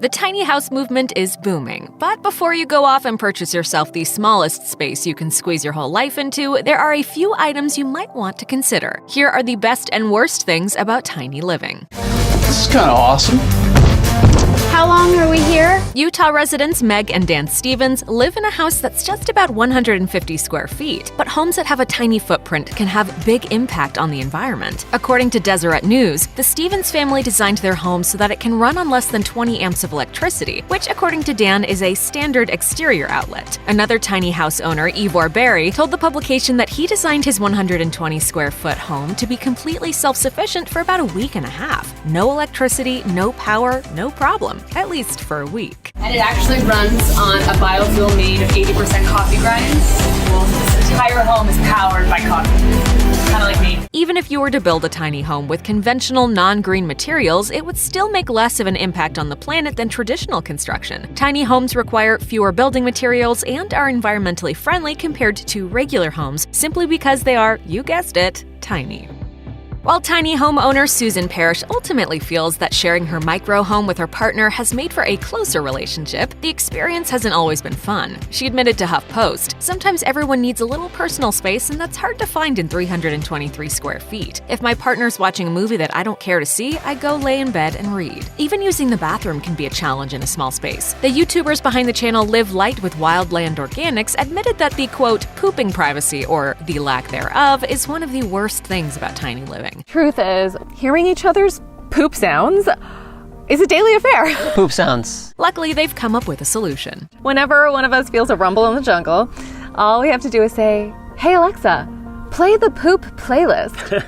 The tiny house movement is booming, but before you go off and purchase yourself the smallest space you can squeeze your whole life into, there are a few items you might want to consider. Here are the best and worst things about tiny living. This is kind of awesome. How long are we here? Utah residents Meg and Dan Stevens live in a house that's just about 150 square feet, but homes that have a tiny footprint can have big impact on the environment. According to Deseret News, the Stevens family designed their home so that it can run on less than 20 amps of electricity, which according to Dan is a standard exterior outlet. Another tiny house owner, Ivor Berry, told the publication that he designed his 120 square foot home to be completely self-sufficient for about a week and a half. No electricity, no power, no problem. At least for a week. And it actually runs on a biofuel made of 80% coffee grinds. Well, this entire home is powered by coffee. Kind of like me. Even if you were to build a tiny home with conventional non-green materials, it would still make less of an impact on the planet than traditional construction. Tiny homes require fewer building materials and are environmentally friendly compared to regular homes, simply because they are, you guessed it, tiny. While tiny home owner Susan Parrish ultimately feels that sharing her micro home with her partner has made for a closer relationship, the experience hasn't always been fun. She admitted to HuffPost, "Sometimes everyone needs a little personal space, and that's hard to find in 323 square feet. If my partner's watching a movie that I don't care to see, I go lay in bed and read. Even using the bathroom can be a challenge in a small space." The YouTubers behind the channel Live Light with Wildland Organics admitted that the, quote, pooping privacy, or the lack thereof, is one of the worst things about tiny living. Truth is, hearing each other's poop sounds is a daily affair. Poop sounds. Luckily, they've come up with a solution. Whenever one of us feels a rumble in the jungle, all we have to do is say, "Hey Alexa, play the poop playlist."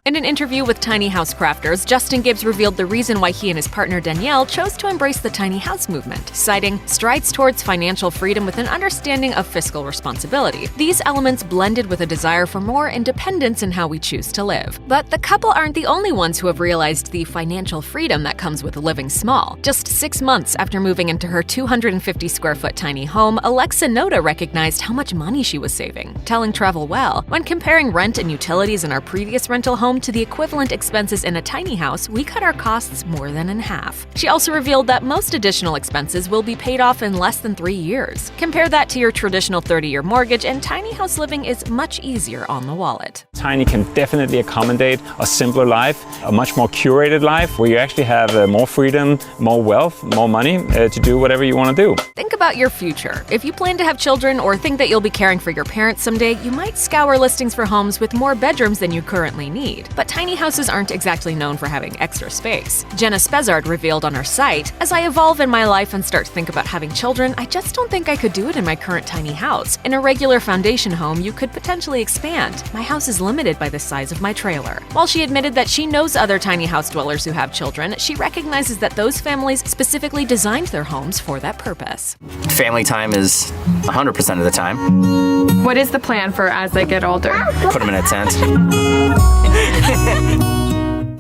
In an interview with Tiny House Crafters, Justin Gibbs revealed the reason why he and his partner Danielle chose to embrace the tiny house movement, citing strides towards financial freedom with an understanding of fiscal responsibility. These elements blended with a desire for more independence in how we choose to live. But the couple aren't the only ones who have realized the financial freedom that comes with living small. Just 6 months after moving into her 250 square foot tiny home, Alexa Noda recognized how much money she was saving, telling Travel Well, "When comparing rent and utilities in our previous rental home to the equivalent expenses in a tiny house, we cut our costs more than in half." She also revealed that most additional expenses will be paid off in less than 3 years. Compare that to your traditional 30-year mortgage, and tiny house living is much easier on the wallet. Tiny can definitely accommodate a simpler life, a much more curated life, where you actually have more freedom, more wealth, more money to do whatever you want to do. Think about your future. If you plan to have children or think that you'll be caring for your parents someday, you might scour listings for homes with more bedrooms than you currently need. But tiny houses aren't exactly known for having extra space. Jenna Spezard revealed on her site, "As I evolve in my life and start to think about having children, I just don't think I could do it in my current tiny house. In a regular foundation home, you could potentially expand. My house is limited by the size of my trailer." While she admitted that she knows other tiny house dwellers who have children, she recognizes that those families specifically designed their homes for that purpose. Family time is 100% of the time. What is the plan for as they get older? Put them in a tent.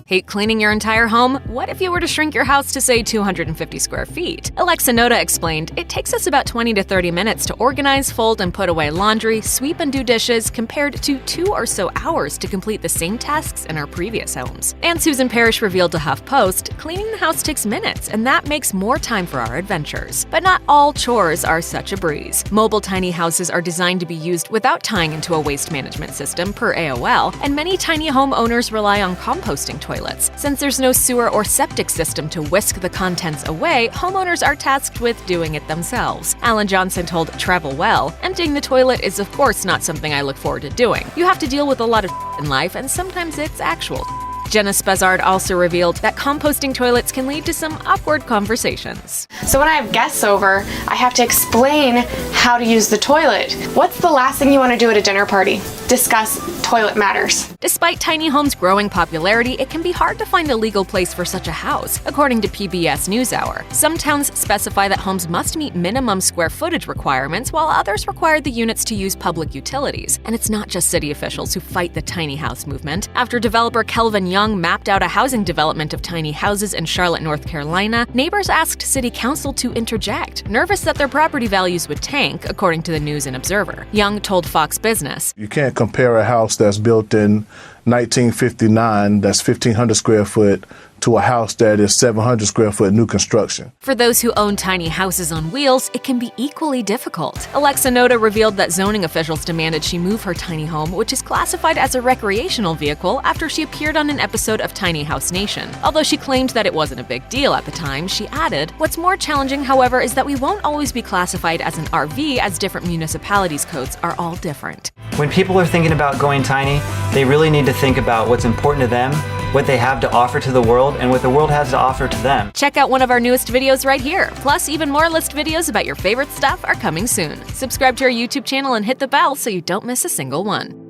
Hate cleaning your entire home? What if you were to shrink your house to, say, 250 square feet? Alexa Noda explained, "It takes us about 20 to 30 minutes to organize, fold, and put away laundry, sweep and do dishes, compared to 2 or so hours to complete the same tasks in our previous homes." And Susan Parrish revealed to HuffPost, "Cleaning the house takes minutes, and that makes more time for our adventures." But not all chores are such a breeze. Mobile tiny houses are designed to be used without tying into a waste management system, per AOL, and many tiny home owners rely on composting toilets. Since there's no sewer or septic system to whisk the contents away, homeowners are tasked with doing it themselves. Alan Johnson told Travel Well, "Emptying the toilet is of course not something I look forward to doing. You have to deal with a lot of in life, and sometimes it's actual." Jenna Spezard also revealed that composting toilets can lead to some awkward conversations. So when I have guests over, I have to explain how to use the toilet. What's the last thing you want to do at a dinner party? Discuss toilet matters. Despite tiny homes' growing popularity, it can be hard to find a legal place for such a house, according to PBS NewsHour. Some towns specify that homes must meet minimum square footage requirements, while others require the units to use public utilities. And it's not just city officials who fight the tiny house movement. After developer Kelvin Young mapped out a housing development of tiny houses in Charlotte, North Carolina, neighbors asked city council to interject, nervous that their property values would tank, according to the News and Observer. Young told Fox Business, "You can't compare a house that's built in 1959, that's 1,500 square foot, to a house that is 700 square foot new construction. For those who own tiny houses on wheels, it can be equally difficult. Alexa Noda revealed that zoning officials demanded she move her tiny home, which is classified as a recreational vehicle, after she appeared on an episode of Tiny House Nation. Although she claimed that it wasn't a big deal at the time, she added, "What's more challenging, however, is that we won't always be classified as an RV, as different municipalities' codes are all different." When people are thinking about going tiny, they really need to think about what's important to them, what they have to offer to the world, and what the world has to offer to them. Check out one of our newest videos right here. Plus, even more list videos about your favorite stuff are coming soon. Subscribe to our YouTube channel and hit the bell so you don't miss a single one.